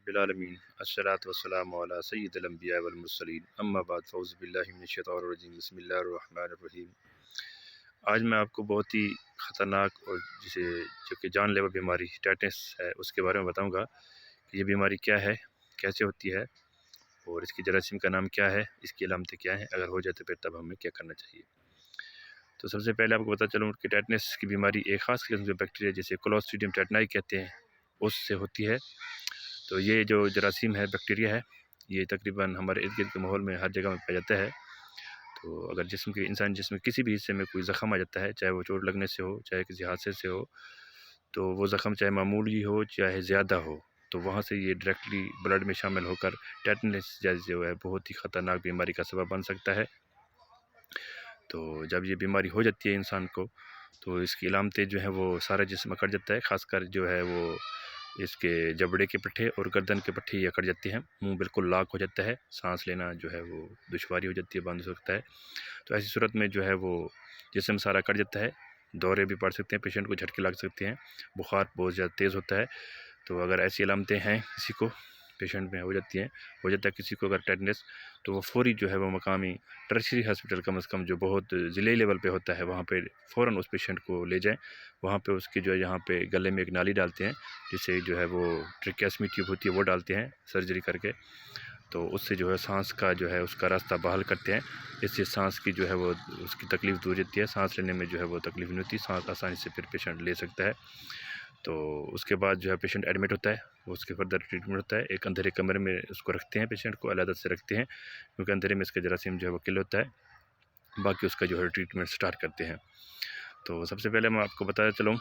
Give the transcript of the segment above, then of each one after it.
बिलालमीन अस्सलातु वस्सलामु अला सय्यिदिल अंबिया वल मुरसलीन अम्मा बाद फ़ौज़ु बिल्लाहि मिनश शैतानिर रजीम बिस्मिल्लाहिर रहमानिर रहीम। आज मैं आपको बहुत ही ख़तरनाक और जिसे जो कि जानलेवा बीमारी टेटनस है उसके बारे में बताऊंगा कि ये बीमारी क्या है, कैसे होती है और इसकी जरासीम का नाम क्या है, इसकी अलामतें क्या हैं, अगर हो जाए तो फिर तब हमें क्या करना चाहिए। तो सबसे पहले आपको पता चलूँ कि टेटनस की बीमारी एक ख़ास किस्म के बैक्टीरिया जिसे क्लोस्ट्रीडियम टेटनाई कहते हैं उससे होती है। तो ये जो जरासीम है, बैक्टीरिया है, ये तकरीबन हमारे इर्द गिर्द के माहौल में हर जगह में पाया जाता है। तो अगर जिस्म के इंसान जिस्म किसी भी हिस्से में कोई ज़ख़म आ जाता है, चाहे वो चोट लगने से हो, चाहे किसी हादसे से हो, तो वो ज़ख़म चाहे मामूली हो चाहे ज़्यादा हो, तो वहाँ से ये डायरेक्टली ब्लड में शामिल होकर टेटनस जैसे जो है बहुत ही ख़तरनाक बीमारी का सबब बन सकता है। तो जब ये बीमारी हो जाती है इंसान को, तो इसकी अलामतें जो हैं वो सारा जिस्म अकड़ जाता है, ख़ासकर जो है वो इसके जबड़े के पट्टे और गर्दन के पट्टे ये अकड़ जाते हैं, मुंह बिल्कुल लाक हो जाता है, सांस लेना जो है वो दुश्वारी हो जाती है, बंद हो सकता है। तो ऐसी सूरत में जो है वो जिस्म सारा अकड़ जाता है, दौरे भी पड़ सकते हैं, पेशेंट को झटके लग सकते हैं, बुखार बहुत ज़्यादा तेज़ होता है। तो अगर ऐसी अलामतें हैं किसी को, पेशेंट में हो जाती हैं, हो जाता है किसी को अगर टेटनस, तो वो फ़ौरी जो है वो मकामी टर्शियरी हॉस्पिटल कम से कम जो बहुत ज़िले लेवल पे होता है वहाँ पे फ़ौरन उस पेशेंट को ले जाएं। वहाँ पे उसके जो है यहाँ पे गले में एक नाली डालते हैं, जिससे जो है वो ट्रेकियास्मी ट्यूब होती है वो डालते हैं सर्जरी करके। तो उससे जो है सांस का जो है उसका रास्ता बहाल करते हैं, इससे सांस की जो है वो उसकी तकलीफ़ दूर रहती है, सांस लेने में जो है वो तकलीफ़ नहीं होती, सांस आसानी से फिर पेशेंट ले सकता है। तो उसके बाद जो है पेशेंट एडमिट होता है, उसके फर्दर ट्रीटमेंट होता है। एक अंधेरे कमरे में उसको रखते हैं, पेशेंट को अलग से रखते हैं, क्योंकि अंधेरे में इसका जरासीम जो है वो किल होता है। बाकी उसका जो है ट्रीटमेंट स्टार्ट करते हैं। तो सबसे पहले मैं आपको बताता चलूँ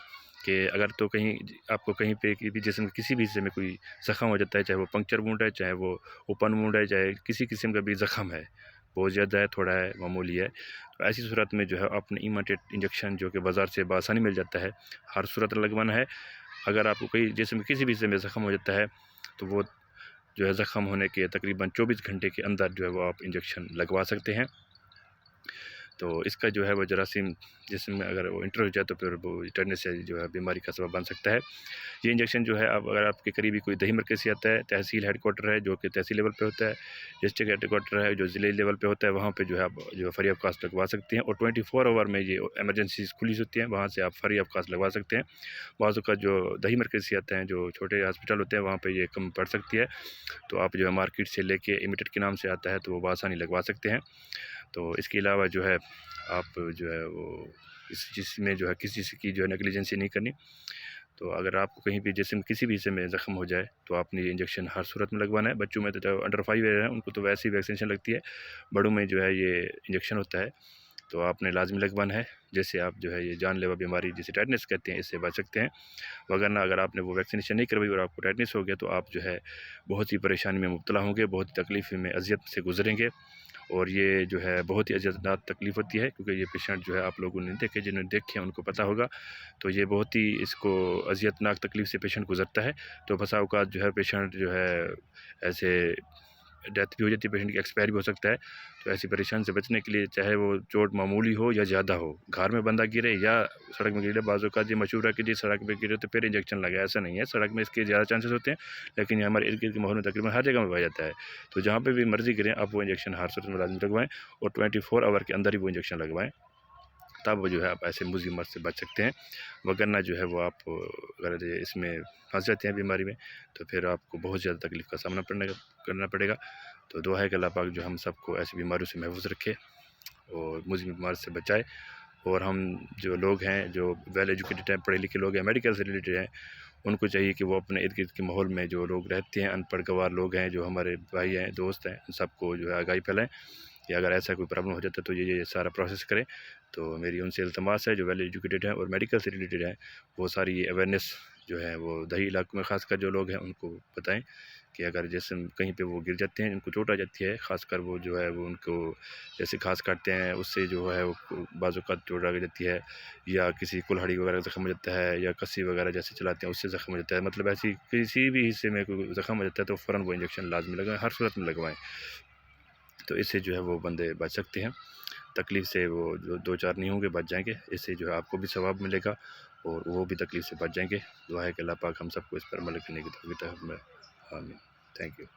कि अगर तो कहीं आपको कहीं पे भी जिस्म किसी भी हिस्से में कोई ज़ख़म हो जाता है, चाहे वो पंक्चर वुंड है, चाहे वो ओपन वुंड है, चाहे किसी किस्म का भी ज़ख़म है, बहुत ज़्यादा है, थोड़ा है, मामूली है, तो ऐसी सूरत में जो है अपने इमाटेट इंजेक्शन जो कि बाज़ार से बआसानी मिल जाता है, हर सूरत लगवाना है। अगर आपको कहीं जिस्म में किसी भी हिस्से में ज़ख़म हो जाता है, तो वो जो है ज़ख़म होने के तकरीबन 24 घंटे के अंदर जो है वो आप इंजेक्शन लगवा सकते हैं। तो इसका जो है वो जरासीम जिस्म में अगर वो इंटर हो जाए तो फिर वो टेटनस से जो है बीमारी का सबब बन सकता है। ये इंजेक्शन जो है अब अगर आपके करीबी कोई दही मरकज़ से आता है, तहसील हेडक्वार्टर है जो कि तहसील लेवल पे होता है, डिस्ट्रिक्ट हेडक्वार्टर है जो ज़िले लेवल पे होता है, वहाँ पे जो है आप जो है फ्री ऑफ कॉस्ट लगवा सकते हैं। और 24 आवर में ये इमरजेंसीज़ खुली होती हैं, वहाँ से आप फ्री ऑफ कॉस्ट लगवा सकते हैं। बाज़ू का जो दही मरकज़ से आते हैं, जो छोटे हॉस्पिटल होते हैं, वहाँ पर ये कम पड़ सकती है, तो आप जो है मार्केट से लेके इमिटेड के नाम से आता है तो वो बआसानी लगवा सकते हैं। तो इसके अलावा जो है आप जो है वो इस जिसमें जो है किसी की जो है नेग्लिजेंसी नहीं करनी। तो अगर आपको कहीं भी जिस्म किसी भी हिस्से में ज़ख़म हो जाए तो आपने ये इंजेक्शन हर सूरत में लगवाना है। बच्चों में तो जो अंडर 5 ईयर हैं उनको तो वैसे ही वैक्सीनेशन लगती है, बड़ों में जो है ये इंजेक्शन होता है, तो आपने लाजमी लगवाना है, जिससे आप जो है ये जानलेवा बीमारी जिसे टेटनस कहते हैं इससे बच सकते हैं। वगरना अगर आपने वो वैक्सीनेशन नहीं करवाई और आपको टेटनस हो गया तो आप जो है बहुत ही परेशानी में मुब्तला होंगे, बहुत ही तकलीफ़ में अज़ियत से गुजरेंगे, और ये जो है बहुत ही अज़ियतनाक तकलीफ़ होती है, क्योंकि ये पेशेंट जो है आप लोगों ने देखे, जिन्होंने देखे हैं उनको पता होगा। तो ये बहुत ही इसको अज़ियतनाक तकलीफ़ से पेशेंट गुज़रता है। तो बसा औक़ात जो है पेशेंट जो है ऐसे डेथ भी हो जाती है, पेशेंट की एक्सपायर भी हो सकता है। तो ऐसी परेशानी से बचने के लिए, चाहे वो चोट मामूली हो या ज़्यादा हो, घर में बंदा गिरे या सड़क में गिरे, बाज़ औक़ात ये मशहूर है कि जी सड़क पे गिरे तो फिर इंजेक्शन लगाए, ऐसा नहीं है। सड़क में इसके ज़्यादा चांसेस होते हैं, लेकिन ये हमारे इर्द-गिर्द के माहौल में तकरीबन हर जगह में पाया जाता है। तो जहाँ पे भी मर्ज़ी गिरें, आप वो इंजेक्शन हर सूरत में लाज़मी लगवाएँ और 24 आवर के अंदर ही वो इंजेक्शन लगवाएँ, तब वो जो है आप ऐसे मुसीबत से बच सकते हैं। वगरना जो है वो आप अगर इसमें फँस जाते हैं बीमारी में, तो फिर आपको बहुत ज़्यादा तकलीफ़ का सामना करना पड़ेगा। तो दुआ है कि अल्लाह पाक जो हम सबको ऐसी बीमारियों से महफूज़ रखे और मुज़िम बीमारी से बचाए। और हम जो लोग हैं, जो वेल एजुकेटेड हैं, पढ़े लिखे लोग हैं, मेडिकल से रिलेटेड हैं, उनको चाहिए कि वो अपने इर्द गिर्द के माहौल में जो लोग रहते हैं, अनपढ़ गँवार लोग हैं, जो हमारे भाई हैं, दोस्त हैं, उन सबको जो है आगाही फैलाएँ कि अगर ऐसा कोई प्रॉब्लम हो जाता है तो ये सारा प्रोसेस करें। तो मेरी उनसे इल्तमास है जो वेल एजुकेटेड हैं और मेडिकल से रिलेटेड हैं, वो सारी ये अवेयरनेस जो है वो दही इलाकों में ख़ासकर जो लोग हैं उनको बताएँ कि अगर जैसे कहीं पे वो गिर जाते हैं, उनको चोट आ जाती है, ख़ासकर वो जो है वो उनको जैसे घास काटते हैं उससे जो है वो बाज़ औक़ात चोट आ जाती है, या किसी कुल्हाड़ी वगैरह ज़ख़म हो जाता है, या कस्सी वगैरह जैसे चलाते हैं उससे ज़ख़म हो जाता है, मतलब ऐसी किसी भी हिस्से में कोई ज़ख़म हो जाता है तो फ़ौरन वो इंजेक्शन लाज़मी लगवाएँ, हर सूरत में लगवाएँ। तो इससे जो है वो बंदे बच सकते हैं, तकलीफ़ से वो जो 2-4 नहीं होंगे, बच जाएँगे। इससे जो है आपको भी सवाब मिलेगा और वो भी तकलीफ़ से बच जाएँगे। दुआ है कि अल्लाह पाक हम सबको इस पर अमल करने की तौफ़ीक़ अता फ़रमाए। आमीन। Thank you.